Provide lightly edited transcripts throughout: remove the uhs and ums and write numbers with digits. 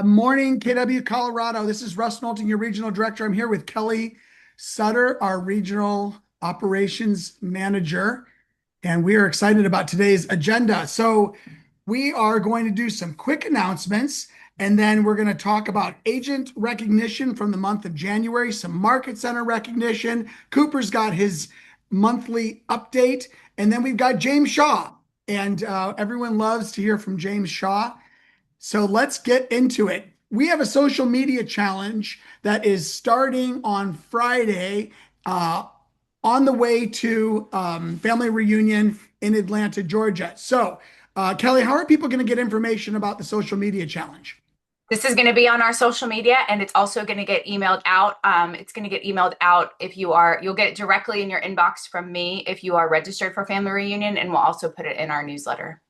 Morning, KW Colorado. This is Russ Knowlton, your regional director. I'm here with Kelly Sutter, our regional operations manager, and we are excited about today's agenda. So, we are going to do some quick announcements, and then we're going to talk about agent recognition from the month of January, some market center recognition. Cooper's got his monthly update, and then we've got James Shaw, and everyone loves to hear from James Shaw. So let's get into it. We have a social media challenge that is starting on Friday, uh, on the way to family reunion in Atlanta, Georgia. So, Kelly, how are people going to get information about the social media challenge? This is going to be on our social media and it's also going to get emailed out. It's going to get emailed out you'll get it directly in your inbox from me if you are registered for Family Reunion, and we'll also put it in our newsletter.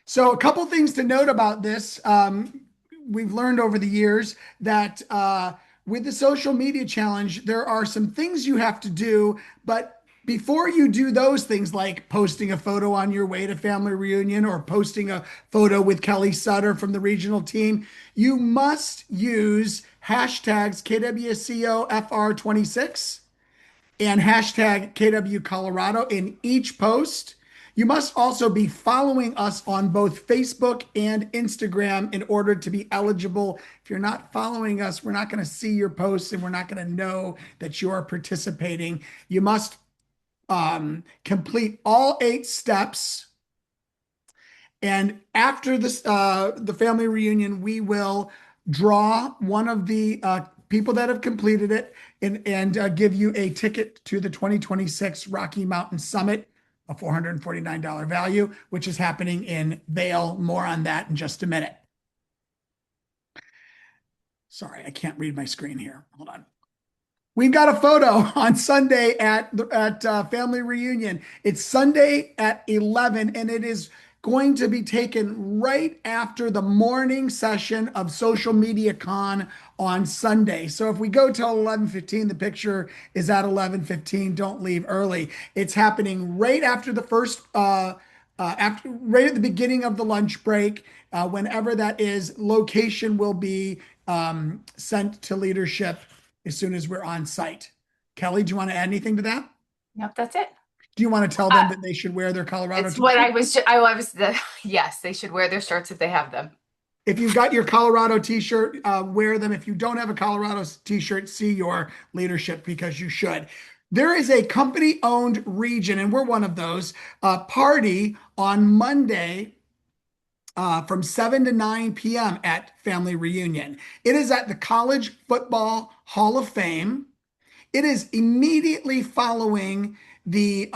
So, a couple things to note about this. We've learned over the years that with the social media challenge, there are some things you have to do, but before you do those things, like posting a photo on your way to family reunion or posting a photo with Kelly Sutter from the regional team, you must use hashtags KWCOFR26 and hashtag KW Colorado in each post. You must also be following us on both Facebook and Instagram in order to be eligible. If you're not following us, we're not going to see your posts and we're not going to know that you are participating. You must complete all 8 steps. And after this, the family reunion, we will draw one of the people that have completed it and give you a ticket to the 2026 Rocky Mountain Summit, a $449 value, which is happening in Vail. More on that in just a minute. Sorry, I can't read my screen here. Hold on. We've got a photo on Sunday at family reunion. It's Sunday at 11, and it is going to be taken right after the morning session of Social Media Con on Sunday. So if we go till 11:15, the picture is at 11:15. Don't leave early. It's happening right after the first, after right at the beginning of the lunch break. Whenever that is, location will be sent to leadership as soon as we're on site. Kelly, do you want to add anything to that? Yep, that's it. Do you want to tell them that they should wear their Colorado It's what t-shirt? yes, they should wear their shirts if they have them. If you've got your Colorado t-shirt, wear them. If you don't have a Colorado t-shirt, see your leadership because you should. There is a company-owned region, and we're one of those, party on Monday from 7 to 9 p.m. at Family Reunion. It is at the College Football Hall of Fame. It is immediately following the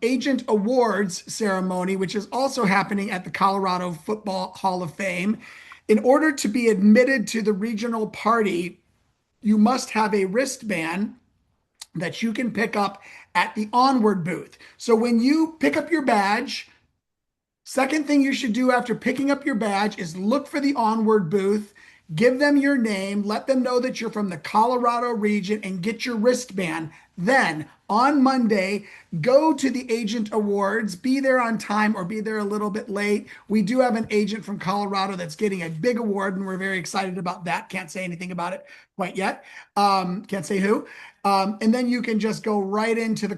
Agent Awards ceremony, which is also happening at the Colorado Football Hall of Fame. In order to be admitted to the regional party, you must have a wristband that you can pick up at the Onward booth. So when you pick up your badge, second thing you should do after picking up your badge is look for the Onward booth, give them your name, let them know that you're from the Colorado region, and get your wristband. Then on Monday, go to the Agent Awards, be there on time or be there a little bit late. We do have an agent from Colorado that's getting a big award, and we're very excited about that. Can't say anything about it quite yet. Can't say who. And then you can just go right into the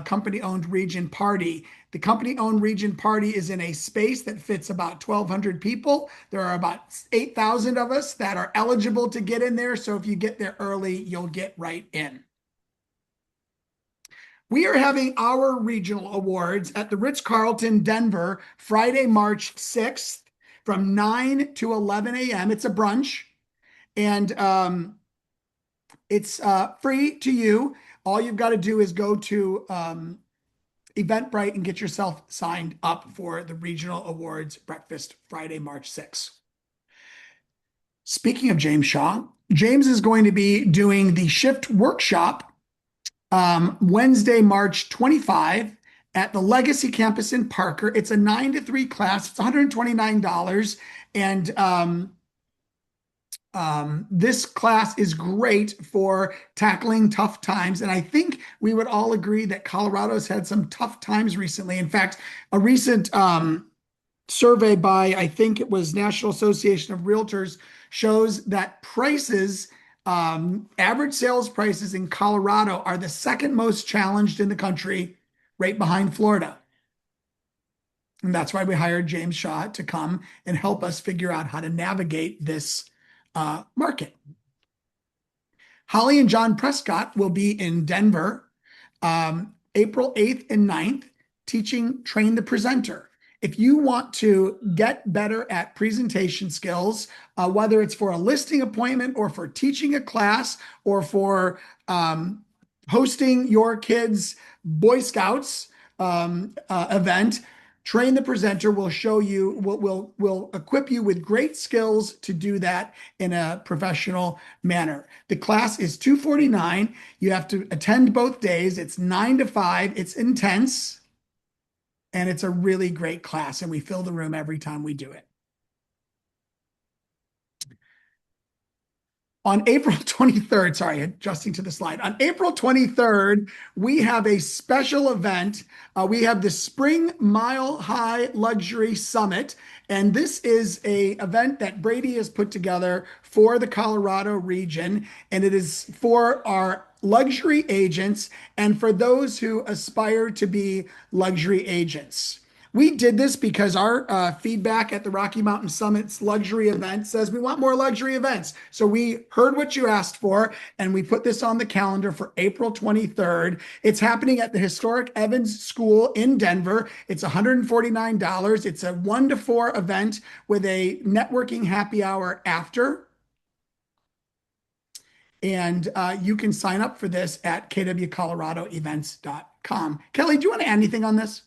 company-owned region party. The company-owned region party is in a space that fits about 1,200 people. There are about 8,000 of us that are eligible to get in there. So if you get there early, you'll get right in. We are having our regional awards at the Ritz-Carlton, Denver, Friday, March 6th from 9 to 11 a.m. It's a brunch, and it's free to you. All you've got to do is go to Eventbrite and get yourself signed up for the regional awards breakfast Friday, March 6th. Speaking of James Shaw, James is going to be doing the shift workshop Wednesday, March 25 at the Legacy campus in Parker. It's a 9 to 3 class. It's $129. And this class is great for tackling tough times. And I think we would all agree that Colorado's had some tough times recently. In fact, a recent survey by, I think it was National Association of Realtors, shows that prices, average sales prices in Colorado are the second most challenged in the country, right behind Florida. And that's why we hired James Shaw to come and help us figure out how to navigate this market. Holly and John Prescott will be in Denver April 8th and 9th teaching Train the Presenter. If you want to get better at presentation skills, whether it's for a listing appointment or for teaching a class or for hosting your kids' Boy Scouts event, Train the Presenter will show you, will equip you with great skills to do that in a professional manner. The class is $249. You have to attend both days. It's 9 to 5. It's intense, and it's a really great class, and we fill the room every time we do it. On April 23rd, sorry, adjusting to the slide. On April 23rd, we have a special event. We have the Spring Mile High Luxury Summit, and this is a event that Brady has put together for the Colorado region, and it is for our luxury agents and for those who aspire to be luxury agents. We did this because our feedback at the Rocky Mountain Summit's luxury event says we want more luxury events. So we heard what you asked for, and we put this on the calendar for April 23rd. It's happening at the historic Evans School in Denver. It's $149. It's a 1 to 4 event with a networking happy hour after. And you can sign up for this at kwcoloradoevents.com. Kelly, do you want to add anything on this?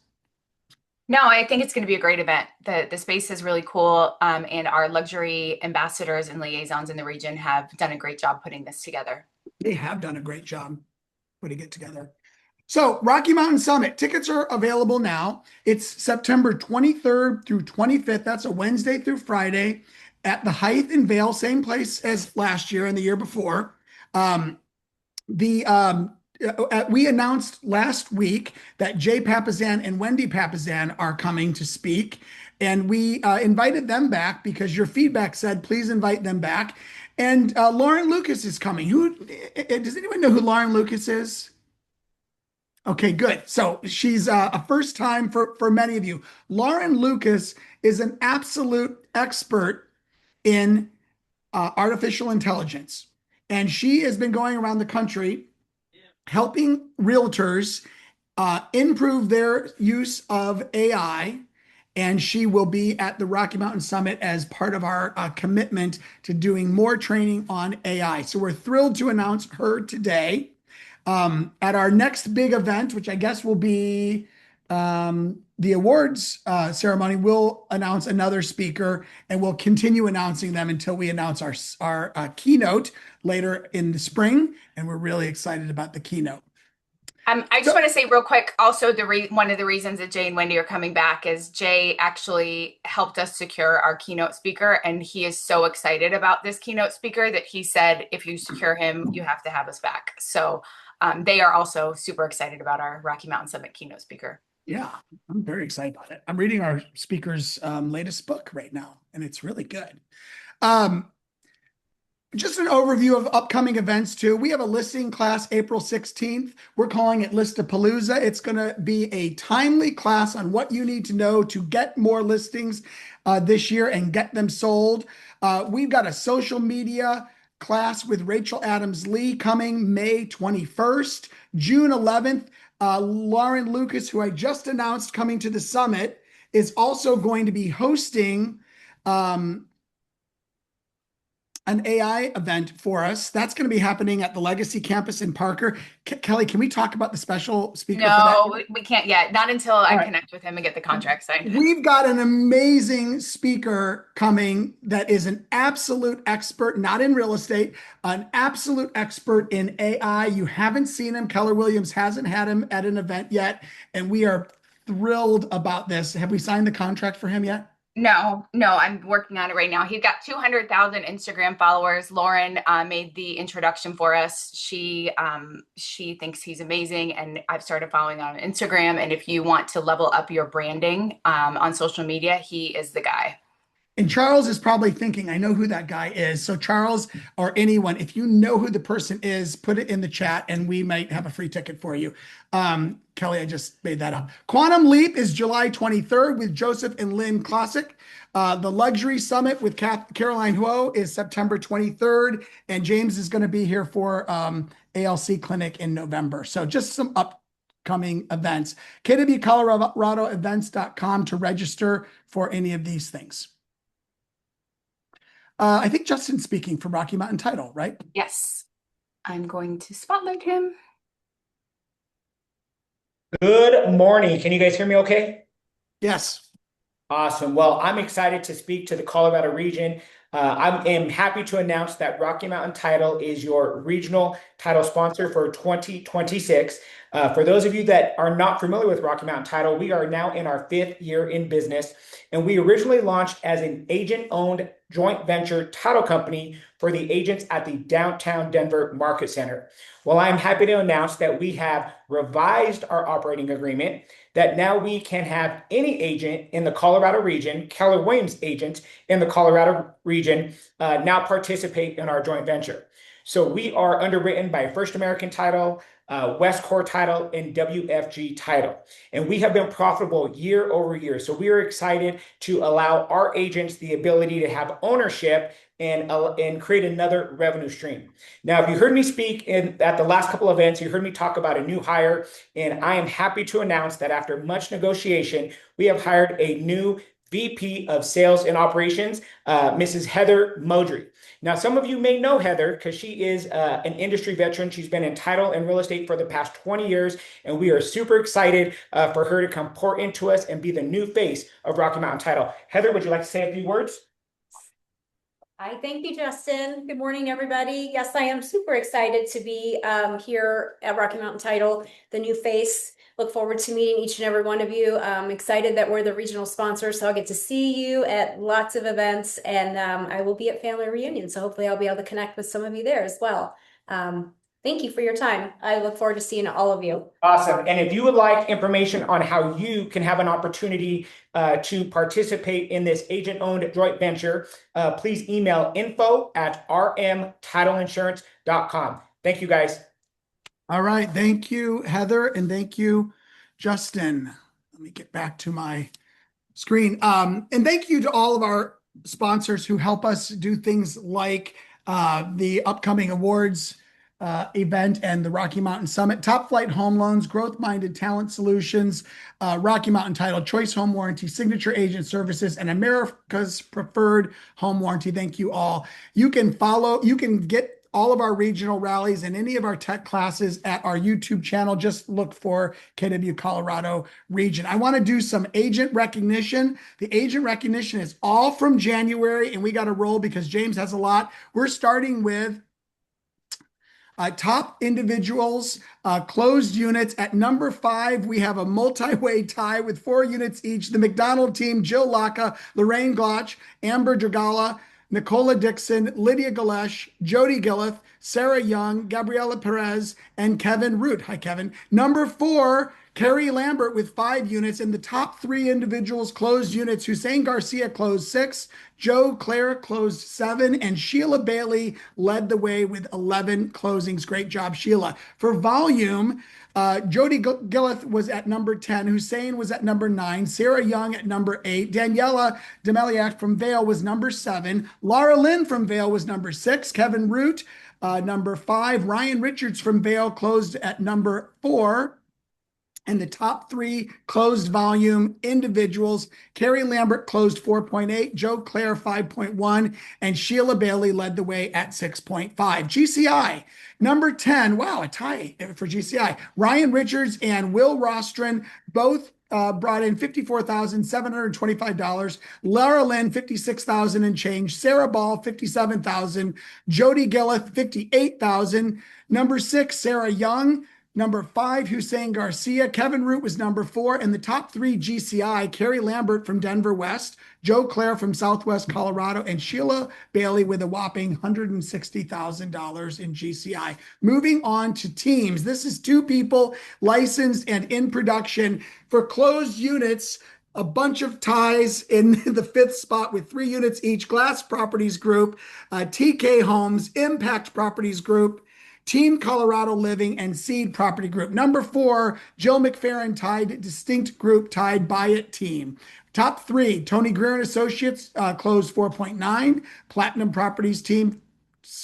No, I think it's going to be a great event. The space is really cool, and our luxury ambassadors and liaisons in the region have done a great job putting this together. They have done a great job putting it together. So Rocky Mountain Summit tickets are available now. It's September 23rd through 25th. That's a Wednesday through Friday at the Hythe in Vail, same place as last year and the year before. We announced last week that Jay Papazan and Wendy Papazan are coming to speak, and we invited them back because your feedback said please invite them back. And Lauren Lucas is coming. Who does anyone know who Lauren Lucas is? Okay, good. So she's a first time for many of you. Lauren Lucas is an absolute expert in artificial intelligence, and she has been going around the country helping realtors improve their use of AI. And she will be at the Rocky Mountain Summit as part of our commitment to doing more training on AI. So we're thrilled to announce her today. At our next big event, which I guess will be the awards ceremony, we'll announce another speaker, and we'll continue announcing them until we announce our keynote later in the spring. And we're really excited about the keynote. I just want to say real quick, also one of the reasons that Jay and Wendy are coming back is Jay actually helped us secure our keynote speaker, and he is so excited about this keynote speaker that he said, if you secure him, you have to have us back. So they are also super excited about our Rocky Mountain Summit keynote speaker. Yeah, I'm very excited about it. I'm reading our speaker's latest book right now, and it's really good. Just an overview of upcoming events too. We have a listing class April 16th. We're calling it Listapalooza. It's going to be a timely class on what you need to know to get more listings this year and get them sold. We've got a social media class with Rachel Adams Lee coming May 21st. June 11th, Lauren Lucas, who I just announced coming to the summit, is also going to be hosting an AI event for us. That's going to be happening at the Legacy Campus in Parker. Kelly, can we talk about the special speaker for that? No, we can't yet. Not until I connect with him and get the contract signed. We've got an amazing speaker coming that is an absolute expert, not in real estate, an absolute expert in AI. You haven't seen him. Keller Williams hasn't had him at an event yet, and we are thrilled about this. Have we signed the contract for him yet? No, no, I'm working on it right now. He's got 200,000 Instagram followers. Lauren made the introduction for us. She thinks he's amazing, and I've started following on Instagram. And if you want to level up your branding on social media, he is the guy. And Charles is probably thinking, I know who that guy is. So, Charles or anyone, if you know who the person is, put it in the chat and we might have a free ticket for you. Kelly, I just made that up. Quantum Leap is July 23rd with Joseph and Lynn Classic. The Luxury Summit with Caroline Huo is September 23rd. And James is going to be here for ALC Clinic in November. So, just some upcoming events. kwcoloradoevents.com to register for any of these things. I think Justin's speaking from Rocky Mountain Title, right? Yes, I'm going to spotlight him. Good morning. Can you guys hear me okay? Yes. Awesome. Well, I'm excited to speak to the Colorado region. I am happy to announce that Rocky Mountain Title is your regional title sponsor for 2026. For those of you that are not familiar with Rocky Mountain Title, we are now in our 5th year in business, and we originally launched as an agent-owned joint venture title company for the agents at the downtown Denver Market Center. Well, I'm happy to announce that we have revised our operating agreement, that now we can have any agent in the Colorado region, Keller Williams agent in the Colorado region, now participate in our joint venture. So we are underwritten by First American Title, Westcore Title, and WFG Title. And we have been profitable year over year. So we are excited to allow our agents the ability to have ownership and create another revenue stream. Now, if you heard me speak at the last couple of events, you heard me talk about a new hire, and I am happy to announce that after much negotiation, we have hired a new VP of Sales and Operations, Mrs. Heather Modry. Now, some of you may know Heather because she is an industry veteran. She's been in title and real estate for the past 20 years, and we are super excited for her to come pour into us and be the new face of Rocky Mountain Title. Heather, would you like to say a few words? Hi, thank you, Justin. Good morning, everybody. Yes, I am super excited to be here at Rocky Mountain Title, the new face. Look forward to meeting each and every one of you. I'm excited that we're the regional sponsor, so I'll get to see you at lots of events, and I will be at family reunions, so hopefully I'll be able to connect with some of you there as well. Thank you for your time. I look forward to seeing all of you. Awesome. And if you would like information on how you can have an opportunity to participate in this agent-owned joint venture, please email info@rmtitleinsurance.com. Thank you, guys. All right. Thank you, Heather, and thank you, Justin. Let me get back to my screen. And thank you to all of our sponsors who help us do things like the upcoming awards event and the Rocky Mountain Summit. Top Flight Home Loans, Growth Minded Talent Solutions, Rocky Mountain Title, Choice Home Warranty, Signature Agent Services, and America's Preferred Home Warranty. Thank you all. You can get all of our regional rallies and any of our tech classes at our YouTube channel. Just look for KW Colorado Region. I want to do some agent recognition. The agent recognition is all from January, and we got to roll because James has a lot. We're starting with top individuals, closed units. At number 5, we have a multi-way tie with 4 units each. The McDonald team, Jill Laka, Lorraine Glotch, Amber Dragala, Nicola Dixon, Lydia Galesh, Jody Gillith, Sarah Young, Gabriela Perez, and Kevin Root. Hi, Kevin. Number 4, Carrie Lambert with 5 units. And the top 3 individuals closed units, Hussein Garcia closed 6, Joe Claire closed 7, and Sheila Bailey led the way with 11 closings. Great job, Sheila. For volume, Jody Gillith was at number 10. Hussein was at number 9. Sarah Young at number 8. Daniela Demeliak from Vail was number 7. Laura Lynn from Vail was number 6. Kevin Root, number 5. Ryan Richards from Vail closed at number 4. And the top 3 closed volume individuals, Carrie Lambert closed 4.8, Joe Claire 5.1, and Sheila Bailey led the way at 6.5. GCI, number 10, wow, a tie for GCI. Ryan Richards and Will Rostron both brought in $54,725. Laura Lynn, $56,000 and change. Sarah Ball, $57,000. Jody Gillith, $58,000. Number 6, Sarah Young, Number 5, Hussein Garcia. Kevin Root was number 4. And the top 3 GCI, Carrie Lambert from Denver West, Joe Clare from Southwest Colorado, and Sheila Bailey with a whopping $160,000 in GCI. Moving on to teams. This is 2 people licensed and in production for closed units. A bunch of ties in the 5th spot with 3 units each. Glass Properties Group, TK Homes, Impact Properties Group, Team Colorado Living, and Seed Property Group. Number 4, Jill McFerrin tied Distinct Group, tied Buy It Team. Top 3, Tony Greer and Associates closed 4.9, Platinum Properties Team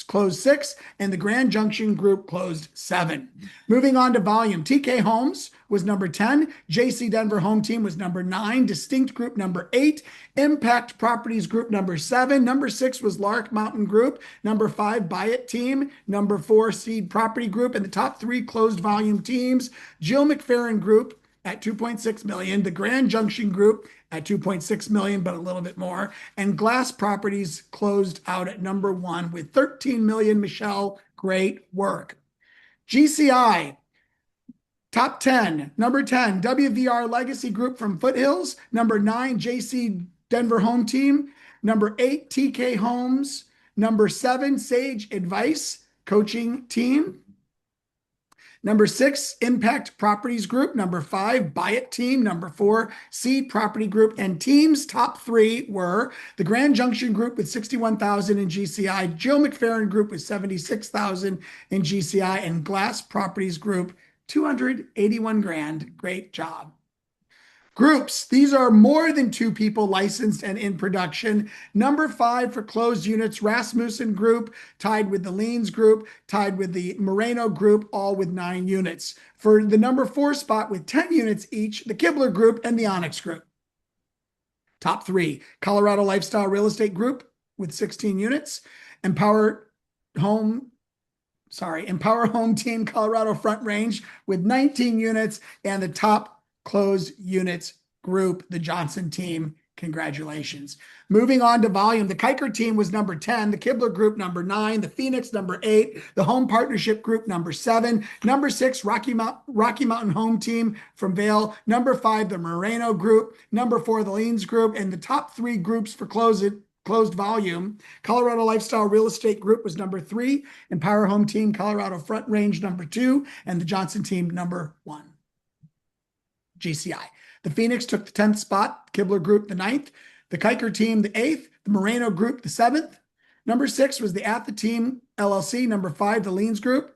closed 6, and the Grand Junction Group closed 7. Moving on to volume, TK Homes was number 10, JC Denver Home Team was number 9, Distinct Group number 8, Impact Properties Group number 7, number 6 was Lark Mountain Group, number 5 Buy It Team, number 4 Seed Property Group, and the top 3 closed volume teams, Jill McFerrin Group at 2.6 million, the Grand Junction Group at 2.6 million, but a little bit more, and Glass Properties closed out at number 1 with 13 million. Michelle, great work. GCI, top 10, number 10, WVR Legacy Group from Foothills, number 9, JC Denver Home Team, number 8, TK Homes, number 7, Sage Advice Coaching Team, number 6, Impact Properties Group. Number 5, Buy It Team. Number 4, Seed Property Group. And teams top 3 were the Grand Junction Group with 61,000 in GCI, Jill McFerrin Group with 76,000 in GCI, and Glass Properties Group 281 grand. Great job. Groups, these are more than 2 people licensed and in production. Number 5 for closed units, Rasmussen Group, tied with the Leans Group, tied with the Moreno Group, all with 9 units. For the number 4 spot with 10 units each, the Kibler Group and the Onyx Group. Top 3, Colorado Lifestyle Real Estate Group with 16 units, Empower Home Team Colorado Front Range with 19 units, and the top closed units group, the Johnson Team. Congratulations. Moving on to volume, the Kiker Team was number 10, the Kibler Group number 9, the Phoenix number 8, the Home Partnership Group number 7, number 6, Rocky Mountain Home Team from Vail, number 5, the Moreno Group, number 4, the Leans Group, and the top 3 groups for closed volume, Colorado Lifestyle Real Estate Group was number 3, Empower Home Team Colorado Front Range number 2, and the Johnson Team number 1. GCI. The Phoenix took the 10th spot, Kibler Group the 9th, the Kiker Team the 8th, the Moreno Group the 7th. Number 6 was the Atha Team LLC. Number 5, the Leans Group.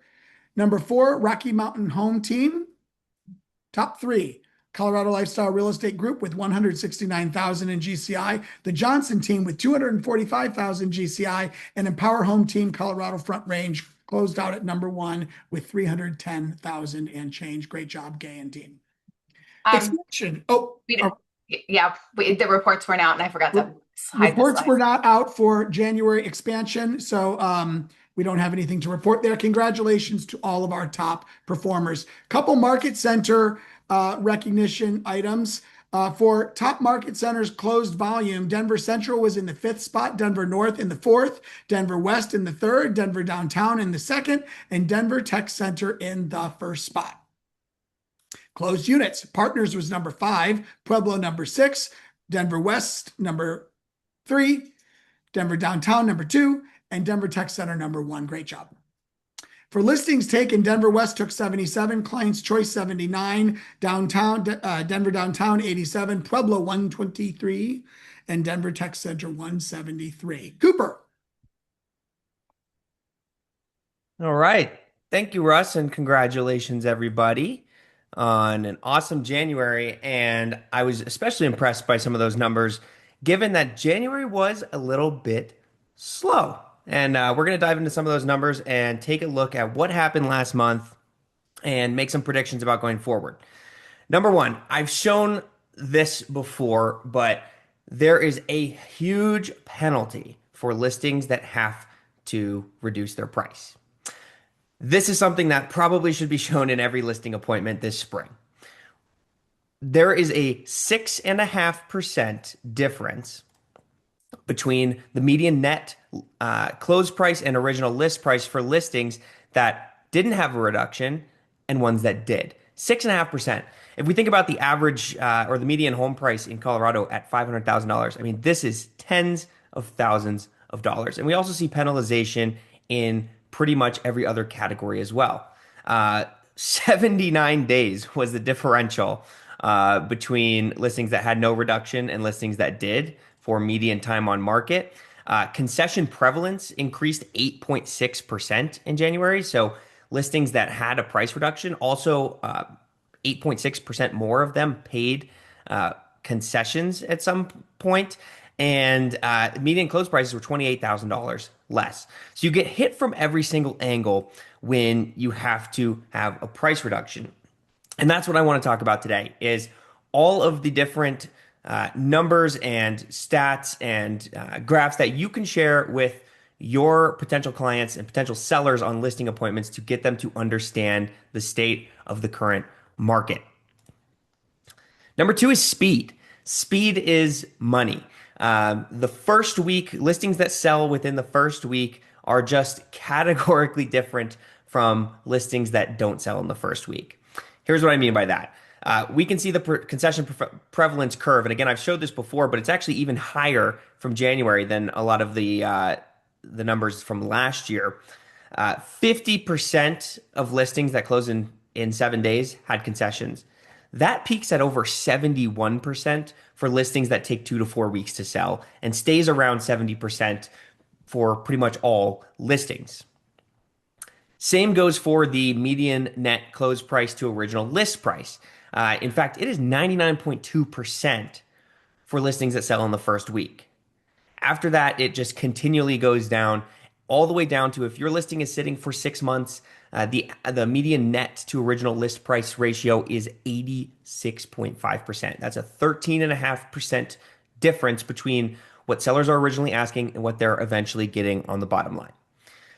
Number 4, Rocky Mountain Home Team. Top 3, Colorado Lifestyle Real Estate Group with 169,000 in GCI, the Johnson Team with 245,000 GCI, and Empower Home Team Colorado Front Range closed out at number 1 with 310,000 and change. Great job, Gay and team. Expansion. The reports weren't out, and I forgot to hide reports were not out for January expansion, so we don't have anything to report there. Congratulations to all of our top performers. Couple market center recognition items. For top market centers closed volume, Denver Central was in the 5th spot, Denver North in the 4th, Denver West in the 3rd, Denver Downtown in the 2nd, and Denver Tech Center in the 1st spot. Closed units, Partners was number 5, Pueblo number 6, Denver West number 3, Denver Downtown number 2, and Denver Tech Center number 1. Great job. For listings taken, Denver West took 77, Client's Choice 79, Denver Downtown 87, Pueblo 123, and Denver Tech Center 173. Cooper. All right. Thank you, Russ, and congratulations, everybody, on an awesome January. And I was especially impressed by some of those numbers, given that January was a little bit slow. And we're going to dive into some of those numbers and take a look at what happened last month and make some predictions about going forward. Number 1, I've shown this before, but there is a huge penalty for listings that have to reduce their price. This is something that probably should be shown in every listing appointment this spring. There is a 6.5% difference between the median net close price and original list price for listings that didn't have a reduction and ones that did. 6.5%. If we think about the average or the median home price in Colorado at $500,000, I mean, this is tens of thousands of dollars. And we also see penalization in pretty much every other category as well. 79 days was the differential between listings that had no reduction and listings that did for median time on market. Concession prevalence increased 8.6% in January. So listings that had a price reduction also 8.6% more of them paid concessions at some point, and median close prices were $28,000 less. So you get hit from every single angle when you have to have a price reduction. And that's what I want to talk about today is all of the different numbers and stats and graphs that you can share with your potential clients and potential sellers on listing appointments to get them to understand the state of the current market. Number two is speed. Speed is money. The first week, listings that sell within the first week are just categorically different from listings that don't sell in the first week. Here's what I mean by that. We can see the concession prevalence curve. And again, I've showed this before, but it's actually even higher from January than a lot of the numbers from last year. 50% of listings that close in 7 days had concessions. That peaks at over 71% for listings that take 2 to 4 weeks to sell and stays around 70% for pretty much all listings. Same goes for the median net close price to original list price. In fact, it is 99.2% for listings that sell in the first week. After that, it just continually goes down all the way down to if your listing is sitting for 6 months, the median net to original list price ratio is 86.5%. That's a 13.5% difference between what sellers are originally asking and what they're eventually getting on the bottom line.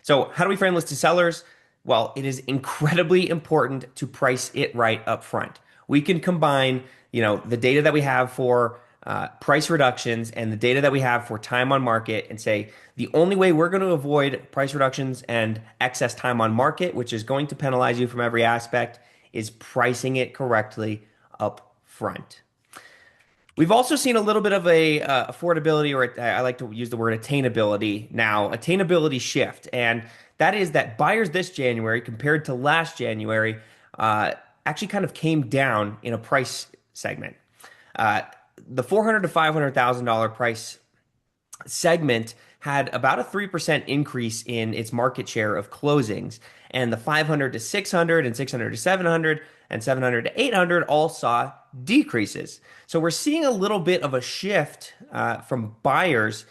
So how do we frame this to sellers? Well, it is incredibly important to price it right up front. We can combine, the data that we have for price reductions and the data that we have for time on market and say the only way we're going to avoid price reductions and excess time on market, which is going to penalize you from every aspect, is pricing it correctly up front. We've also seen a little bit of a affordability, or I like to use the word attainability now, attainability shift. And that is that buyers this January compared to last January actually kind of came down in a price segment. The $400,000 to $500,000 price segment had about a 3% increase in its market share of closings, and the 500 to 600 and 600 to 700 and 700 to 800 all saw decreases. So we're seeing a little bit of a shift from buyers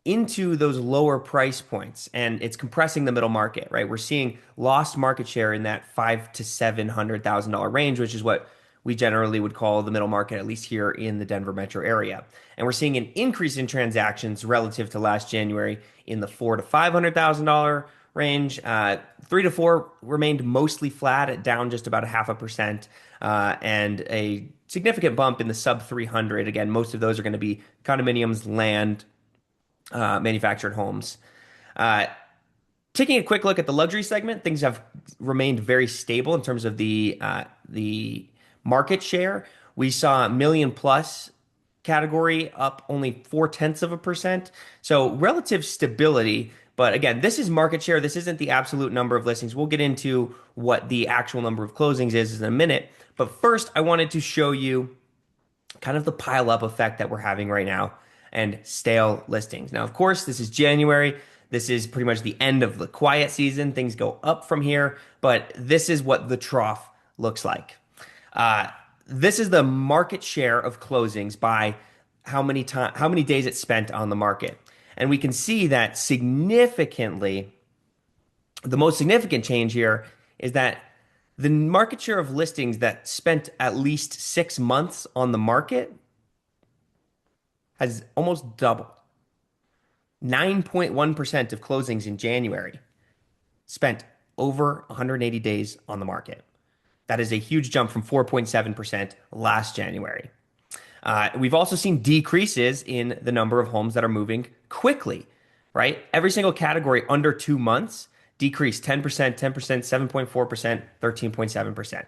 into those lower price points, and it's compressing the middle market, right? We're seeing lost market share in that $500,000 to $700,000 range, which is what we generally would call the middle market, at least here in the Denver metro area. And we're seeing an increase in transactions relative to last January in the $400,000 to $500,000 range. 3 to 4 remained mostly flat at down just about 0.5%, and a significant bump in the sub 300. Again, most of those are going to be condominiums, land, manufactured homes. Taking a quick look at the luxury segment, things have remained very stable in terms of the market share. We saw million plus category up only 0.4%. So relative stability. But again, this is market share. This isn't the absolute number of listings. We'll get into what the actual number of closings is in a minute. But first, I wanted to show you kind of the pile up effect that we're having right now and stale listings. Now, of course, this is January. This is pretty much the end of the quiet season. Things go up from here, but this is what the trough looks like. This is the market share of closings by how many days it's spent on the market. And we can see that significantly, the most significant change here is that the market share of listings that spent at least 6 months on the market has almost doubled. 9.1% of closings in January spent over 180 days on the market. That is a huge jump from 4.7% last January. We've also seen decreases in the number of homes that are moving quickly, right? Every single category under 2 months decreased 10%, 10%, 7.4%, 13.7%.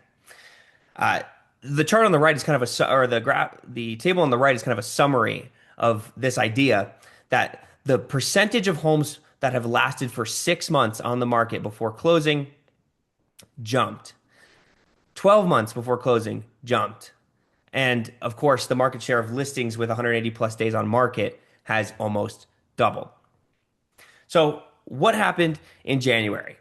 Uh, the chart on the right is kind of or the table on the right is kind of a summary of this idea that the percentage of homes that have lasted for 6 months on the market before closing jumped. 12 months before closing jumped. And of course, the market share of listings with 180 plus days on market has almost doubled. So, what happened in January?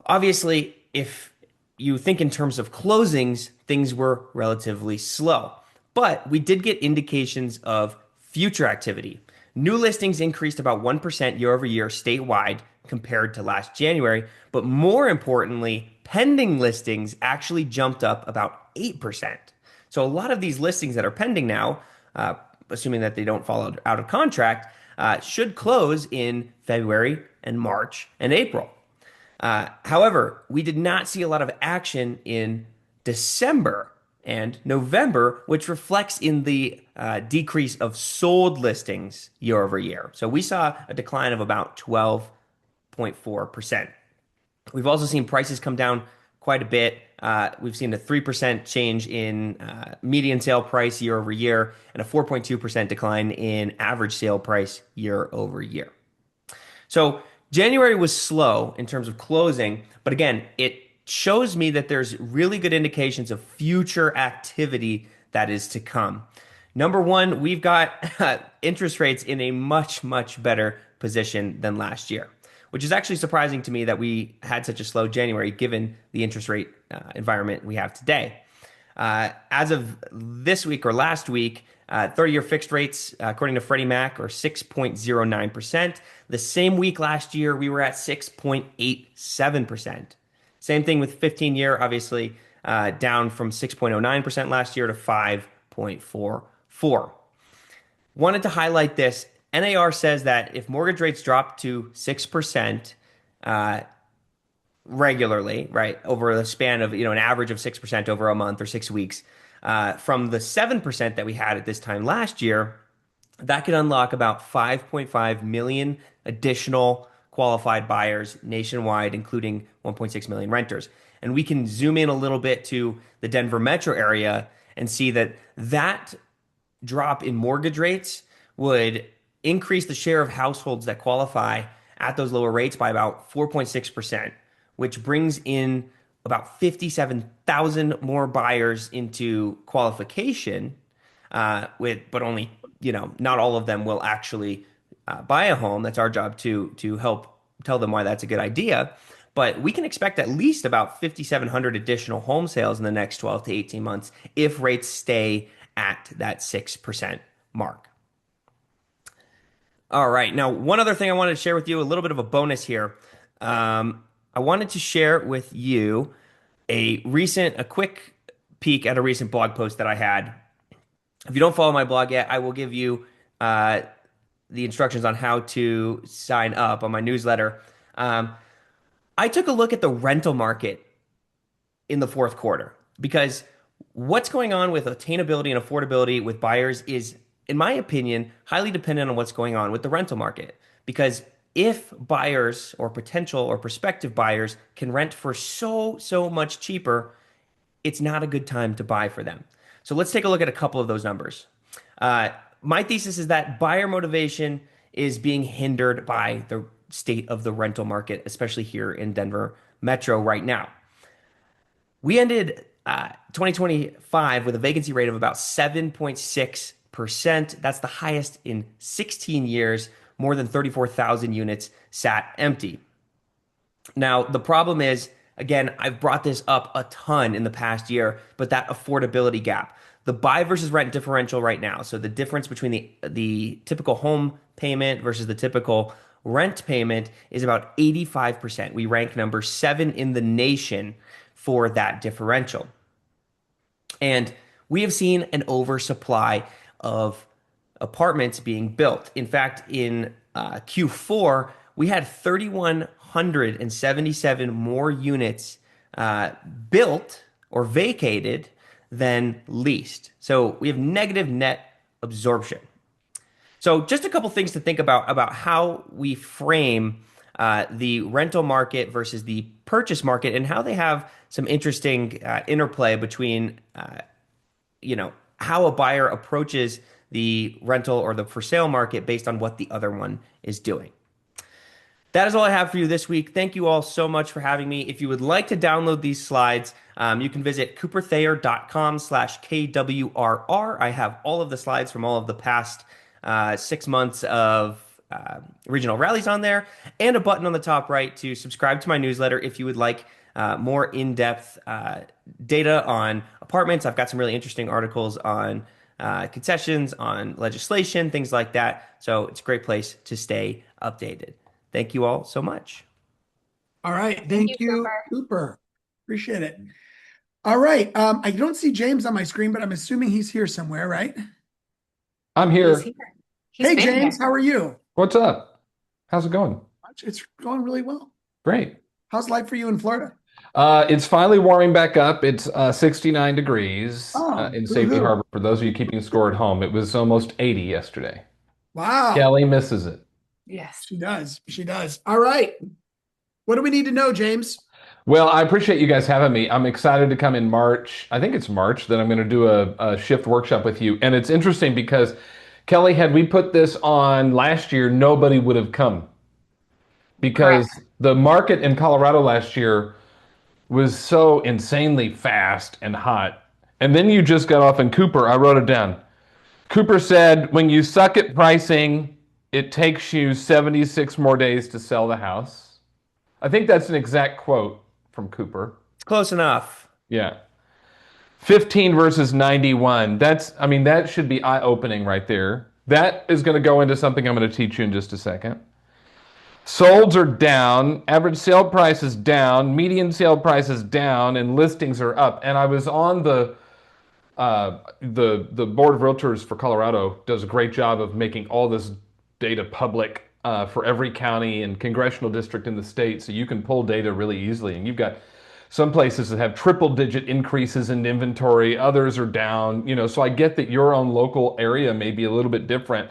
Obviously, if you think in terms of closings, things were relatively slow. But we did get indications of future activity. New listings increased about 1% year over year statewide compared to last January. But more importantly, pending listings actually jumped up about 8%. So a lot of these listings that are pending now, assuming that they don't fall out of contract, should close in February and March and April. However, we did not see a lot of action in December and November, which reflects in the decrease of sold listings year over year. So we saw a decline of about 12.4%. We've also seen prices come down quite a bit. We've seen a 3% change in median sale price year over year and a 4.2% decline in average sale price year over year. So January was slow in terms of closing, but again, it shows me that there's really good indications of future activity that is to come. Number one, we've got interest rates in a much, much better position than last year, which is actually surprising to me that we had such a slow January given the interest rate environment we have today. As of this week or last week, 30-year fixed rates, according to Freddie Mac, are 6.09%. The same week last year, we were at 6.87%. Same thing with 15-year, obviously, down from 6.09% last year to 5.44. Wanted to highlight this. NAR says that if mortgage rates drop to 6%, regularly, right, over the span of, an average of 6% over a month or 6 weeks, from the 7% that we had at this time last year, that could unlock about 5.5 million additional qualified buyers nationwide, including 1.6 million renters. And we can zoom in a little bit to the Denver metro area and see that that drop in mortgage rates would increase the share of households that qualify at those lower rates by about 4.6%, which brings in about 57,000 more buyers into qualification, but only, not all of them will actually buy a home. That's our job to help tell them why that's a good idea. But we can expect at least about 5,700 additional home sales in the next 12 to 18 months if rates stay at that 6% mark. All right. Now, one other thing I wanted to share with you, a little bit of a bonus here. I wanted to share with you a quick peek at a recent blog post that I had. If you don't follow my blog yet, I will give you the instructions on how to sign up on my newsletter. I took a look at the rental market in the fourth quarter because what's going on with attainability and affordability with buyers is, in my opinion, highly dependent on what's going on with the rental market. Because if buyers or potential or prospective buyers can rent for so much cheaper, it's not a good time to buy for them. So let's take a look at a couple of those numbers. My thesis is that buyer motivation is being hindered by the state of the rental market, especially here in Denver Metro right now. We ended 2025 with a vacancy rate of about 7.6%. That's the highest in 16 years. More than 34,000 units sat empty. Now, the problem is, again, I've brought this up a ton in the past year, but that affordability gap. The buy versus rent differential right now. So the difference between the typical home payment versus the typical rent payment is about 85%. We rank number 7 in the nation for that differential. And we have seen an oversupply of apartments being built. In fact, in Q4, we had 3,177 more units built or vacated than leased. So we have negative net absorption. So just a couple things to think about how we frame the rental market versus the purchase market and how they have some interesting interplay between, how a buyer approaches the rental or the for sale market based on what the other one is doing. That is all I have for you this week. Thank you all so much for having me. If you would like to download these slides, you can visit cooperthayer.com/KWRR. I have all of the slides from all of the past 6 months of regional rallies on there, and a button on the top right to subscribe to my newsletter if you would like more in-depth data on apartments. I've got some really interesting articles on concessions, on legislation, things like that. So it's a great place to stay updated. Thank you all so much. All right. Thank you, Thank you, Cooper. Cooper. Appreciate it. All right. I don't see James on my screen, but I'm assuming he's here somewhere, right? I'm He's here. here. He's Hey, been James, here. how are you? What's up? How's it going? It's going really well. Great. How's life for you in Florida? It's finally warming back up. It's 69 degrees Oh, in Safety woohoo. Harbor. For those of you keeping score at home, it was almost 80 yesterday. Wow. Kelly misses it. Yes. She does. She does. All right. What do we need to know, James? Well, I appreciate you guys having me. I'm excited to come in March. I think it's March that I'm going to do a shift workshop with you. And it's interesting because, Kelly, had we put this on last year, nobody would have come because Correct. the market in Colorado last year was so insanely fast and hot. And then you just got off in Cooper. I wrote it down. Cooper said, when you suck at pricing, it takes you 76 more days to sell the house. I think that's an exact quote from Cooper. It's close enough. Yeah. 15 versus 91. That should be eye-opening right there. That is going to go into something I'm going to teach you in just a second. Solds are down, average sale price is down, median sale price is down, and listings are up. And I was on the board of realtors for Colorado does a great job of making all this data public for every county and congressional district in the state, so you can pull data really easily. And you've got some places that have triple-digit increases in inventory, others are down. So I get that your own local area may be a little bit different.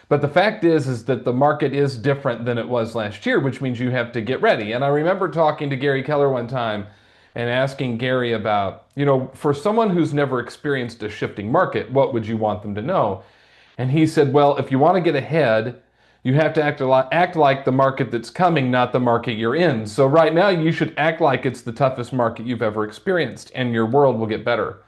But the fact is that the market is different than it was last year, which means you have to get ready. And I remember talking to Gary Keller one time and asking Gary about, for someone who's never experienced a shifting market, what would you want them to know? And he said, well, if you want to get ahead, you have to act like the market that's coming, not the market you're in. So right now, you should act like it's the toughest market you've ever experienced, and your world will get better.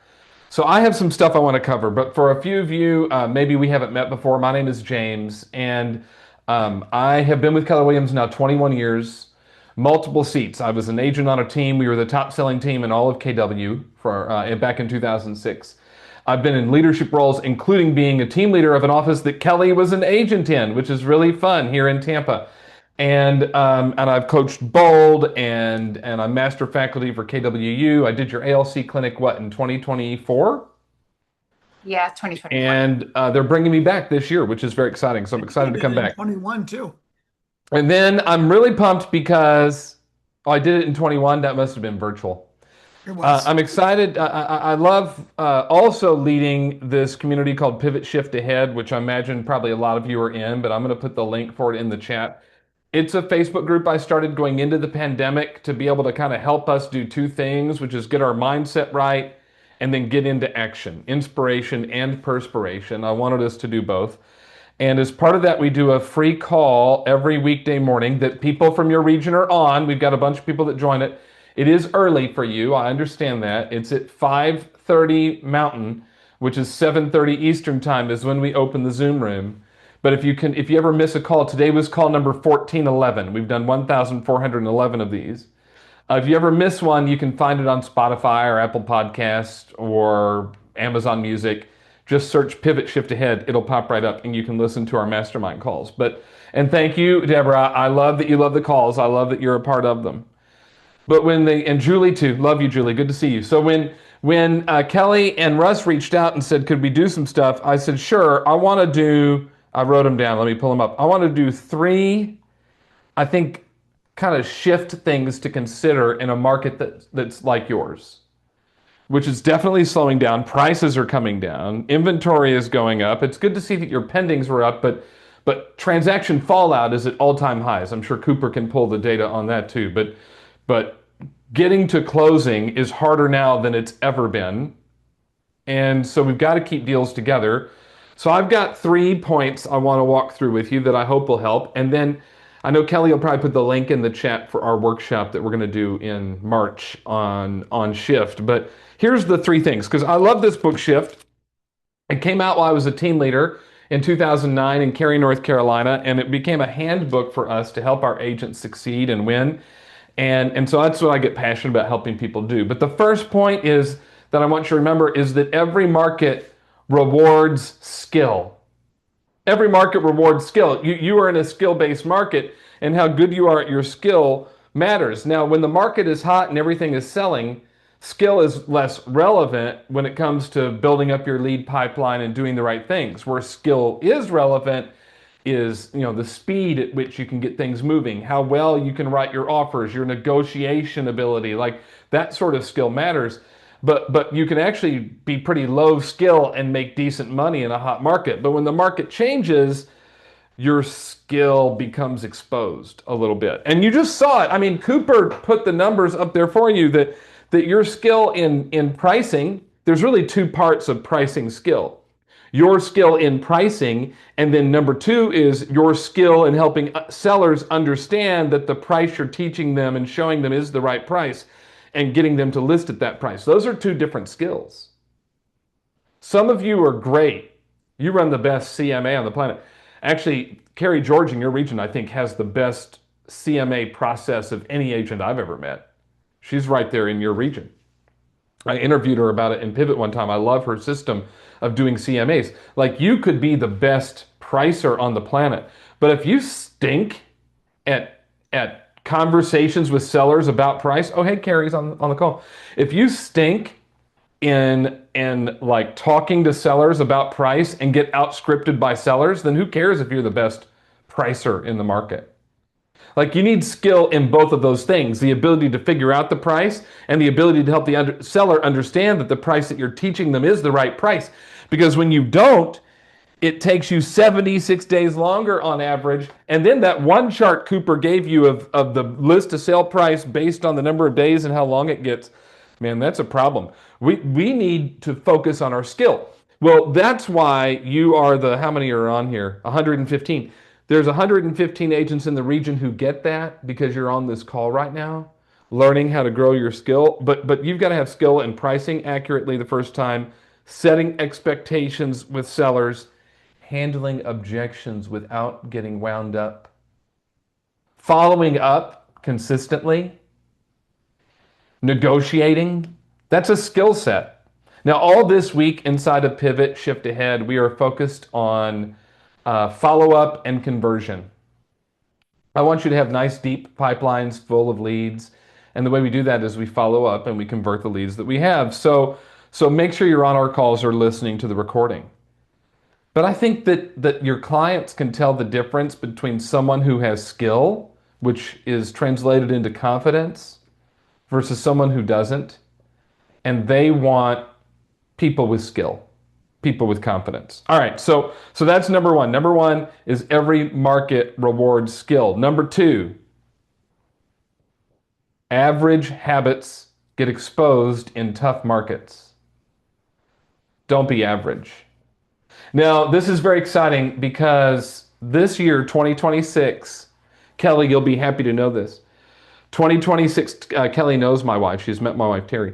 So I have some stuff I want to cover, but for a few of you, maybe we haven't met before. My name is James, and I have been with Keller Williams now 21 years, multiple seats. I was an agent on a team. We were the top selling team in all of KW back in 2006. I've been in leadership roles, including being a team leader of an office that Kelly was an agent in, which is really fun here in Tampa. And I've coached Bold and I'm master faculty for KWU. I did your ALC clinic, in 2024? Yeah, 2024. And they're bringing me back this year, which is very exciting. So I'm excited to come back. 21 too. And then I'm really pumped because I did it in 21. That must have been virtual. It was. I'm excited. I love also leading this community called Pivot Shift Ahead, which I imagine probably a lot of you are in, but I'm going to put the link for it in the chat. It's a Facebook group I started going into the pandemic to be able to kind of help us do two things, which is get our mindset right and then get into action, inspiration and perspiration. I wanted us to do both. And as part of that, we do a free call every weekday morning that people from your region are on. We've got a bunch of people that join it. It is early for you. I understand that. It's at 5:30 Mountain, which is 7:30 Eastern time is when we open the Zoom room. But if you ever miss a call, today was call number 1411. We've done 1,411 of these. If you ever miss one, you can find it on Spotify or Apple Podcast or Amazon Music. Just search Pivot Shift Ahead. It'll pop right up and you can listen to our mastermind calls. And thank you, Deborah. I love that you love the calls. I love that you're a part of them. But and Julie too, love you, Julie. Good to see you. So when Kelly and Russ reached out and said, could we do some stuff? I said, sure. I wrote them down. Let me pull them up. I want to do three, I think, kind of shift things to consider in a market that's like yours, which is definitely slowing down. Prices are coming down. Inventory is going up. It's good to see that your pendings were up, but But transaction fallout is at all-time highs. I'm sure Cooper can pull the data on that too. But getting to closing is harder now than it's ever been. And so we've got to keep deals together. So I've got 3 points I want to walk through with you that I hope will help. And then I know Kelly will probably put the link in the chat for our workshop that we're going to do in March on Shift. But here's the 3 things, because I love this book, Shift. It came out while I was a team leader in 2009 in Cary, North Carolina, and it became a handbook for us to help our agents succeed and win. And so that's what I get passionate about helping people do. But the first point is that I want you to remember is that every market rewards skill. Every market rewards skill. You are in a skill-based market, and how good you are at your skill matters. Now, when the market is hot and everything is selling, skill is less relevant when it comes to building up your lead pipeline and doing the right things. Where skill is relevant is, the speed at which you can get things moving, how well you can write your offers, your negotiation ability, like that sort of skill matters. But you can actually be pretty low skill and make decent money in a hot market. But when the market changes, your skill becomes exposed a little bit. And you just saw it. I mean, Cooper put the numbers up there for you that your skill in pricing, there's really 2 parts of pricing skill. Your skill in pricing, and then number 2 is your skill in helping sellers understand that the price you're teaching them and showing them is the right price and getting them to list at that price. Those are 2 different skills. Some of you are great. You run the best CMA on the planet. Actually, Carrie George in your region, I think, has the best CMA process of any agent I've ever met. She's right there in your region. I interviewed her about it in Pivot one time. I love her system of doing CMAs. Like, you could be the best pricer on the planet, but if you stink at conversations with sellers about price, oh, hey, Carrie's on the call. If you stink in like talking to sellers about price and get outscripted by sellers, then who cares if you're the best pricer in the market? Like, you need skill in both of those things, the ability to figure out the price and the ability to help the seller understand that the price that you're teaching them is the right price. Because when you don't, it takes you 76 days longer on average. And then that one chart Cooper gave you of the list to sale price based on the number of days and how long it gets, man, that's a problem. We need to focus on our skill. Well, that's why you are how many are on here? 115. There's 115 agents in the region who get that because you're on this call right now, learning how to grow your skill. But you've got to have skill in pricing accurately the first time, setting expectations with sellers, handling objections without getting wound up, following up consistently, negotiating. That's a skill set. Now, all this week inside of Pivot Shift Ahead, we are focused on follow-up and conversion. I want you to have nice, deep pipelines full of leads. And the way we do that is we follow up and we convert the leads that we have. So make sure you're on our calls or listening to the recording. But I think that your clients can tell the difference between someone who has skill, which is translated into confidence, versus someone who doesn't. And they want people with skill, people with confidence. All right, so that's number 1. Number 1 is every market rewards skill. Number 2, average habits get exposed in tough markets. Don't be average. Now, this is very exciting because this year, 2026, Kelly, you'll be happy to know this. 2026, Kelly knows my wife. She's met my wife, Terry.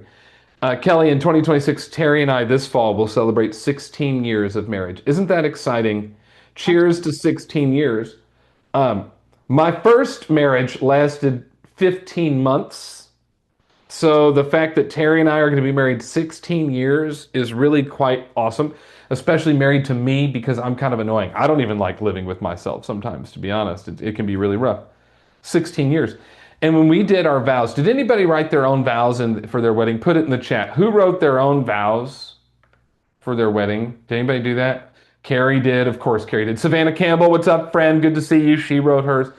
Kelly, in 2026, Terry and I this fall will celebrate 16 years of marriage. Isn't that exciting? Cheers to 16 years. My first marriage lasted 15 months. So the fact that Terry and I are going to be married 16 years is really quite awesome, especially married to me because I'm kind of annoying. I don't even like living with myself sometimes, to be honest. It can be really rough. 16 years. And when we did our vows, did anybody write their own vows for their wedding? Put it in the chat. Who wrote their own vows for their wedding? Did anybody do that? Carrie did. Of course, Carrie did. Savannah Campbell, what's up, friend? Good to see you. She wrote hers.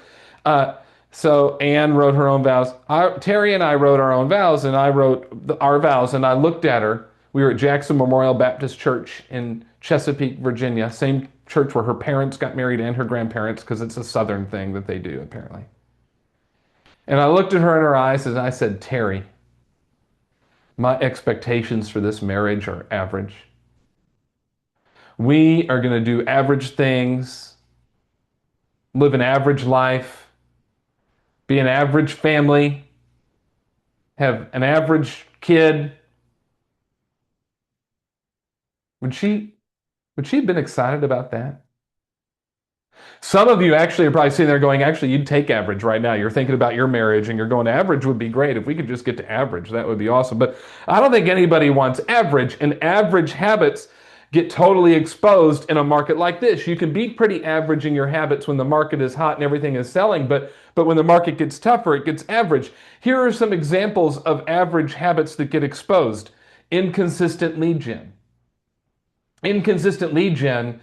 So Anne wrote her own vows. Terry and I wrote our own vows, and I wrote our vows, and I looked at her. We were at Jackson Memorial Baptist Church in Chesapeake, Virginia, same church where her parents got married and her grandparents, because it's a Southern thing that they do, apparently. And I looked at her in her eyes and I said, Terry, my expectations for this marriage are average. We are going to do average things, live an average life, be an average family, have an average kid. Would she have been excited about that? Some of you actually are probably sitting there going, actually, you'd take average right now. You're thinking about your marriage and you're going, average would be great. If we could just get to average, that would be awesome. But I don't think anybody wants average, and average habits get totally exposed in a market like this. You can be pretty average in your habits when the market is hot and everything is selling, but when the market gets tougher, it gets average. Here are some examples of average habits that get exposed. Inconsistent lead gen. Inconsistent lead gen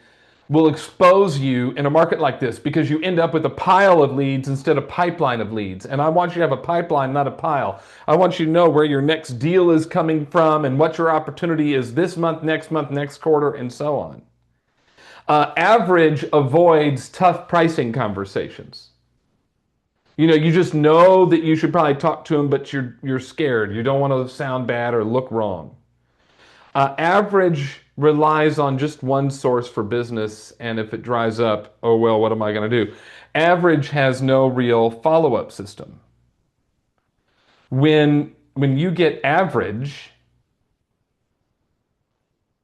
will expose you in a market like this because you end up with a pile of leads instead of pipeline of leads. And I want you to have a pipeline, not a pile. I want you to know where your next deal is coming from and what your opportunity is this month, next quarter, and so on. Average avoids tough pricing conversations. You just know that you should probably talk to them, but you're scared. You don't want to sound bad or look wrong. Average relies on just one source for business, and if it dries up, oh well, what am I going to do? Average has no real follow-up system. When you get average,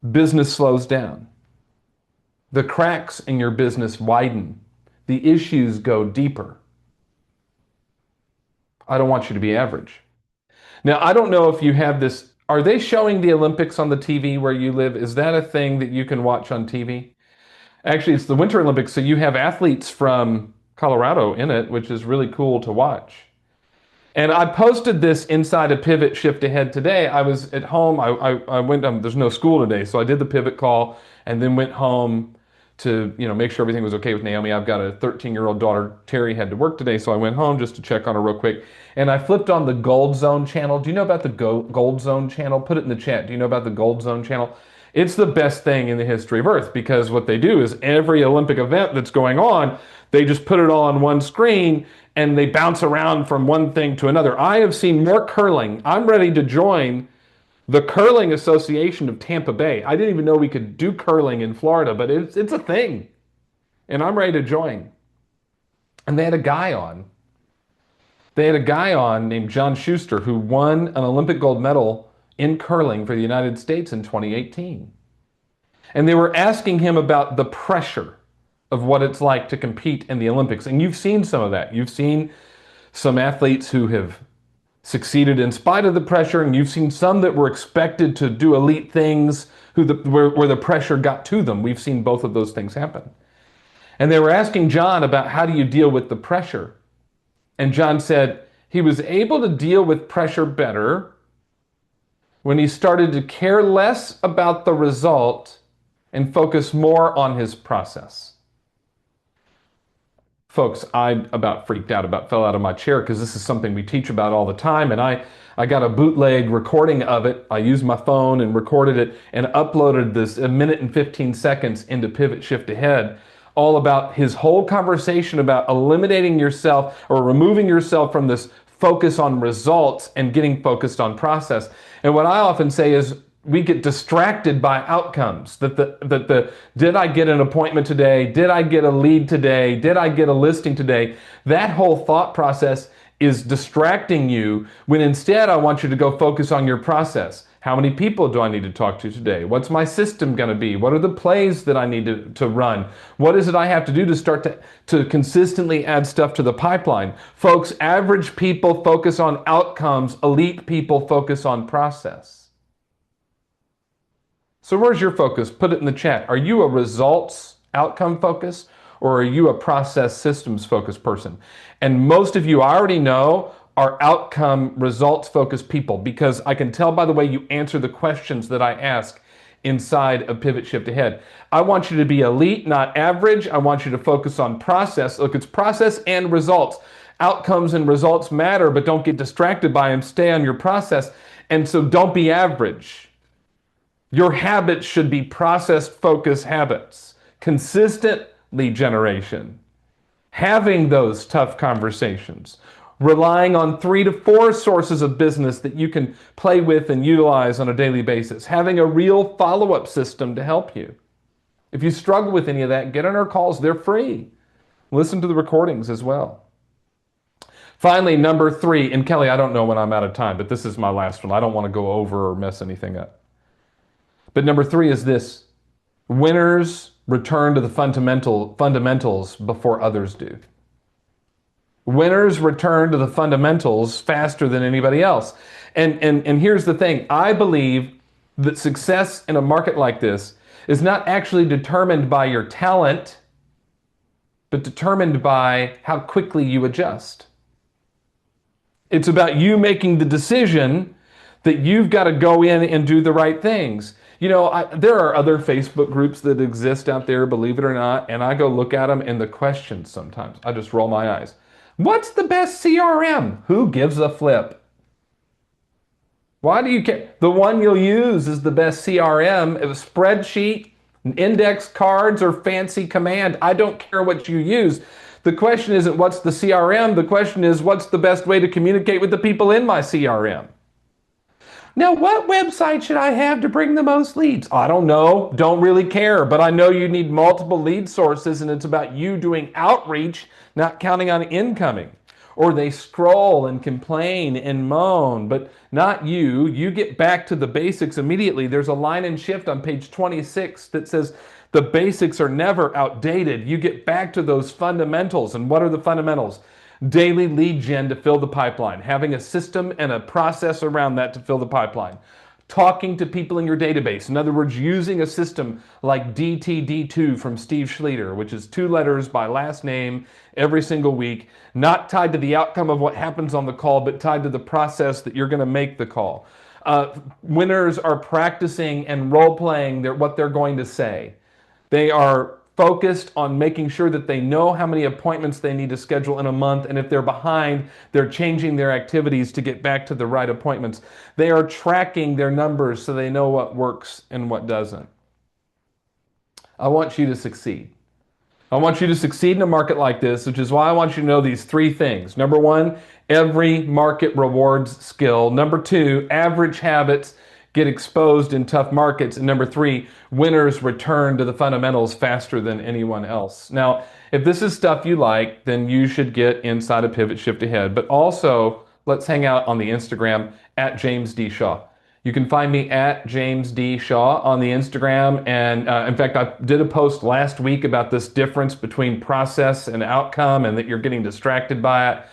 business slows down. The cracks in your business widen. The issues go deeper. I don't want you to be average. Now, I don't know if you have this. Are they showing the Olympics on the TV where you live? Is that a thing that you can watch on TV? Actually, it's the Winter Olympics, so you have athletes from Colorado in it, which is really cool to watch. And I posted this inside a Pivot Shift Ahead today. I was at home. I went, there's no school today, so I did the pivot call and then went home to make sure everything was okay with Naomi. I've got a 13-year-old daughter. Terry had to work today, so I went home just to check on her real quick. And I flipped on the Gold Zone channel. Do you know about the Gold Zone channel? Put it in the chat. Do you know about the Gold Zone channel? It's the best thing in the history of Earth, because what they do is every Olympic event that's going on, they just put it all on one screen and they bounce around from one thing to another. I have seen more curling. I'm ready to join the Curling Association of Tampa Bay. I didn't even know we could do curling in Florida, but it's a thing. And I'm ready to join. And they had a guy on. Named John Schuster, who won an Olympic gold medal in curling for the United States in 2018. And they were asking him about the pressure of what it's like to compete in the Olympics. And you've seen some of that. You've seen some athletes who have succeeded in spite of the pressure, and you've seen some that were expected to do elite things where the pressure got to them. We've seen both of those things happen. And they were asking John about how do you deal with the pressure. And John said he was able to deal with pressure better when he started to care less about the result and focus more on his process. Folks, I about freaked out, about fell out of my chair, because this is something we teach about all the time, and I got a bootleg recording of it. I used my phone and recorded it and uploaded this 1 minute and 15 seconds into Pivot Shift Ahead, all about his whole conversation about eliminating yourself or removing yourself from this focus on results and getting focused on process. And what I often say is, we get distracted by outcomes. Did I get an appointment today? Did I get a lead today? Did I get a listing today? That whole thought process is distracting you, when instead I want you to go focus on your process. How many people do I need to talk to today? What's my system going to be? What are the plays that I need to run? What is it I have to do to start to consistently add stuff to the pipeline? Folks, average people focus on outcomes. Elite people focus on process. So where's your focus? Put it in the chat. Are you a results outcome focus, or are you a process systems focused person? And most of you, I already know, are outcome results focused people, because I can tell by the way you answer the questions that I ask inside of Pivot Shift Ahead. I want you to be elite, not average. I want you to focus on process. Look, it's process and results. Outcomes and results matter, but don't get distracted by them. Stay on your process. And so don't be average. Your habits should be process focused habits, consistent lead generation, having those tough conversations, relying on 3 to 4 sources of business that you can play with and utilize on a daily basis, having a real follow up system to help you. If you struggle with any of that, get on our calls. They're free. Listen to the recordings as well. Finally, number 3, and Kelly, I don't know when I'm out of time, but this is my last one. I don't want to go over or mess anything up. But number 3 is this: winners return to the fundamentals before others do. Winners return to the fundamentals faster than anybody else. And here's the thing. I believe that success in a market like this is not actually determined by your talent, but determined by how quickly you adjust. It's about you making the decision that you've got to go in and do the right things. You know, there are other Facebook groups that exist out there, believe it or not, and I go look at them and the questions sometimes, I just roll my eyes. What's the best CRM? Who gives a flip? Why do you care? The one you'll use is the best CRM. If a spreadsheet, index cards, or fancy command, I don't care what you use. The question isn't what's the CRM. The question is what's the best way to communicate with the people in my CRM. Now, what website should I have to bring the most leads? I don't know. Don't really care. But I know you need multiple lead sources, and it's about you doing outreach, not counting on incoming. Or they scroll and complain and moan, but not you. You get back to the basics immediately. There's a line and shift on page 26 that says the basics are never outdated. You get back to those fundamentals. And what are the fundamentals? Daily lead gen to fill the pipeline, having a system and a process around that to fill the pipeline. Talking to people in your database. In other words, using a system like DTD2 from Steve Schlueter, which is 2 letters by last name every single week, not tied to the outcome of what happens on the call, but tied to the process that you're going to make the call. Winners are practicing and role playing what they're going to say. They are focused on making sure that they know how many appointments they need to schedule in a month, and if they're behind, they're changing their activities to get back to the right appointments. They are tracking their numbers so they know what works and what doesn't. I want you to succeed. I want you to succeed in a market like this, which is why I want you to know these 3 things. Number 1, every market rewards skill. Number 2, average habits get exposed in tough markets. And number 3, winners return to the fundamentals faster than anyone else. Now, if this is stuff you like, then you should get inside a Pivot Shift Ahead. But also, let's hang out on the Instagram at James D. Shaw. You can find me at James D. Shaw on the Instagram. And in fact, I did a post last week about this difference between process and outcome and that you're getting distracted by it.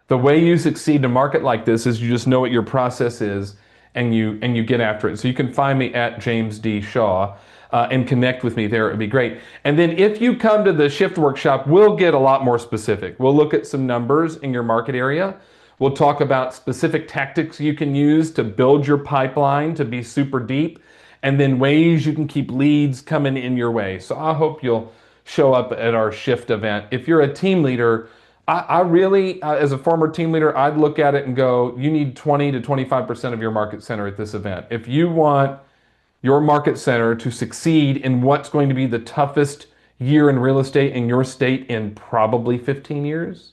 The way you succeed in a market like this is you just know what your process is and you get after it. So you can find me at James D. Shaw and connect with me there. It would be great. And then if you come to the Shift Workshop, we'll get a lot more specific. We'll look at some numbers in your market area. We'll talk about specific tactics you can use to build your pipeline to be super deep, and then ways you can keep leads coming in your way. So I hope you'll show up at our Shift event. If you're a team leader, I really, as a former team leader, I'd look at it and go, you need 20 to 25% of your market center at this event. If you want your market center to succeed in what's going to be the toughest year in real estate in your state in probably 15 years,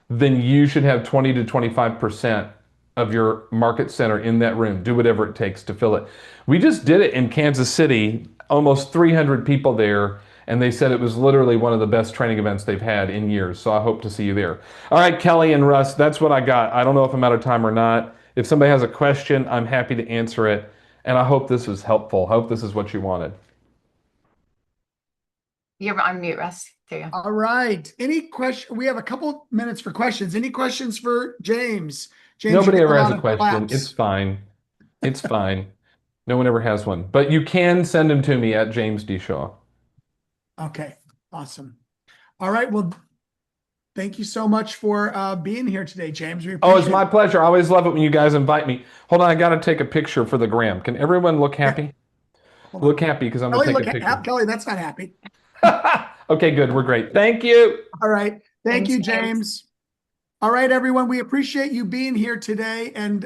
then you should have 20 to 25% of your market center in that room. Do whatever it takes to fill it. We just did it in Kansas City, almost 300 people there, and they said it was literally one of the best training events they've had in years. So I hope to see you there. All right, Kelly and Russ, that's what I got. I don't know if I'm out of time or not. If somebody has a question, I'm happy to answer it. And I hope this was helpful. I hope this is what you wanted. You're on mute, Russ. There you go. All right. Any question? We have a couple minutes for questions. Any questions for James? James, Nobody you get ever a has lot a of question. claps. It's fine. It's fine. No one ever has one. But you can send them to me at James D. Shaw. Okay. Awesome. All right. Well, thank you so much for being here today, James. We Oh, appreciate it's my pleasure. I always love it when you guys invite me. Hold on, I got to take a picture for the gram. Can everyone look happy? Hold Look on. happy because I'm going Kelly, to take a picture. Kelly, that's not happy. Okay, good. We're great. Thank you. All right. Thank Thanks, you, James. James. All right, everyone. We appreciate you being here today. And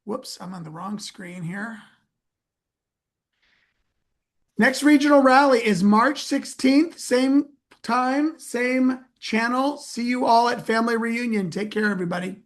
whoops, I'm on the wrong screen here. Next regional rally is March 16th, same time, same channel. See you all at Family Reunion. Take care, everybody.